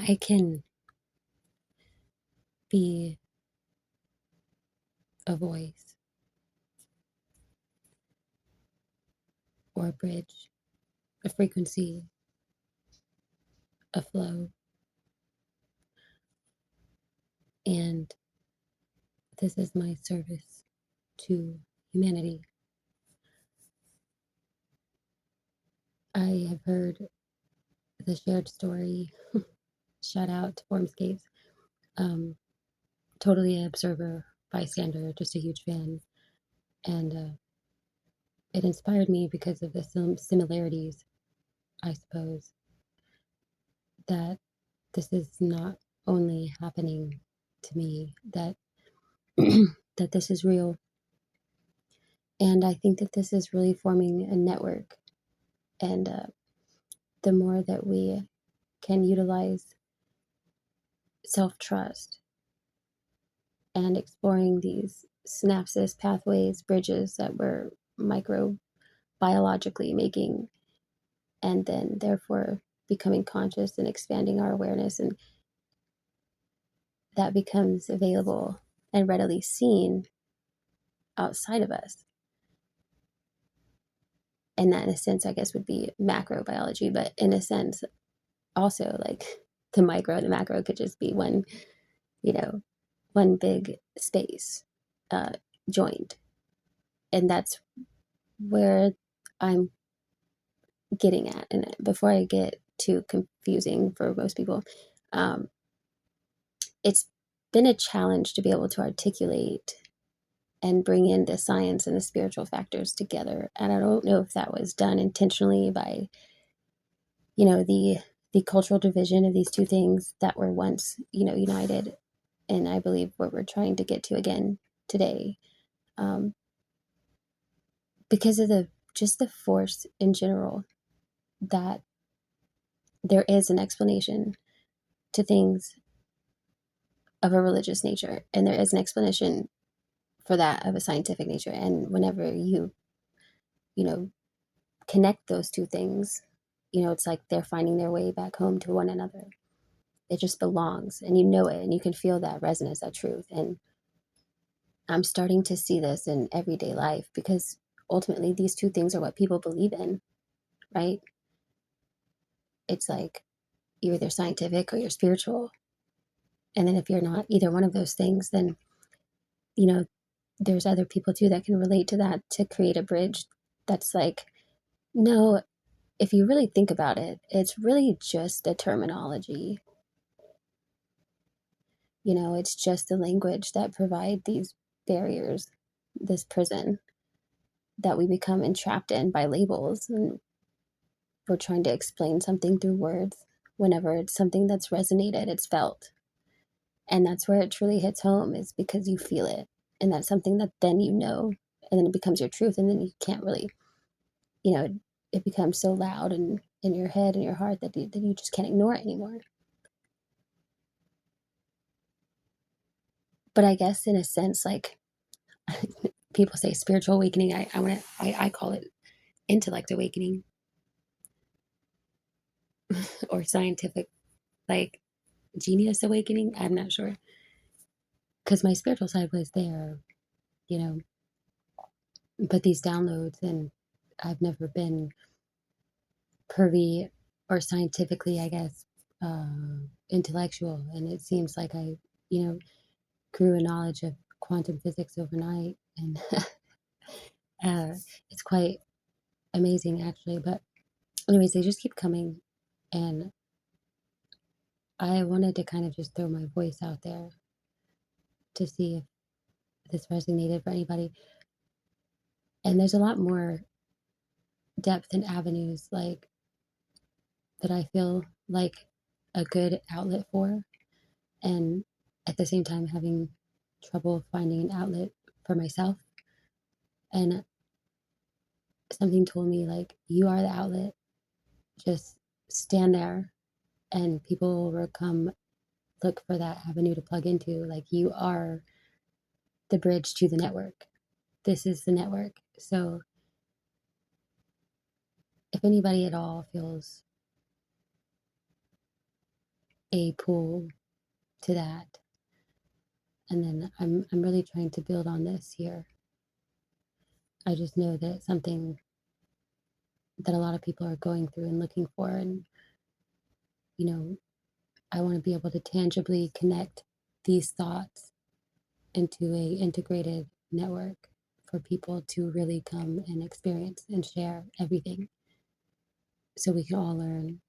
I can be a voice or a bridge, a frequency, a flow. And this is my service to humanity. I have heard the shared story. Shout out to Formscapes. Um, totally an observer, bystander, just a huge fan. And it inspired me because of the similarities, I suppose, that this is not only happening to me, that that this is real. And I think that this is really forming a network. And the more that we can utilize self trust and exploring these synapses, pathways, bridges that we're microbiologically making, and then therefore becoming conscious and expanding our awareness, and that becomes available and readily seen outside of us. And that, in a sense, I guess would be macrobiology, but in a sense, also like the micro and the macro could just be one, you know, one big space uh, joined. And that's where I'm getting at. And before I get too confusing for most people, um, it's been a challenge to be able to articulate and bring in the science and the spiritual factors together. And I don't know if that was done intentionally by, the cultural division of these two things that were once, united. And I believe what we're trying to get to again today, um, because of the force in general, that there is an explanation to things of a religious nature, and there is an explanation for that of a scientific nature. And whenever you know connect those two things, it's like they're finding their way back home to one another. It just belongs, and you know it, and you can feel that resonance, that truth. And I'm starting to see this in everyday life, because ultimately these two things are what people believe in, right? It's like you're either scientific or you're spiritual. And then if you're not either one of those things, then, you know, there's other people too that can relate to that, to create a bridge that's like, no, if you really think about it, it's really just a terminology. It's just the language that provide these barriers, this prison that we become entrapped in by labels. And we're trying to explain something through words. Whenever it's something that's resonated, it's felt. And that's where it truly hits home, is because you feel it. And that's something that then and then it becomes your truth. And then you can't really, it becomes so loud and in your head and your heart that you just can't ignore it anymore. But I guess in a sense, like people say spiritual awakening, I call it intellect awakening, or scientific, like genius awakening. I'm not sure, because my spiritual side was there, you know, but these downloads, and I've never been privy or scientifically, I guess, intellectual. And it seems like I, you know, grew a knowledge of quantum physics overnight. And uh, it's quite amazing, actually. But, anyways, they just keep coming. And I wanted to kind of just throw my voice out there to see if this resonated for anybody. And there's a lot more depth and avenues, like, that I feel like a good outlet for. And at the same time, having trouble finding an outlet for myself. And something told me, like, you are the outlet. Just stand there, and people will come look for that avenue to plug into. Like, you are the bridge to the network. This is the network. So if anybody at all feels a pull to that. And then I'm really trying to build on this here. I just know that it's something that a lot of people are going through and looking for. And, you know, I want to be able to tangibly connect these thoughts into a integrated network for people to really come and experience and share everything so we can all learn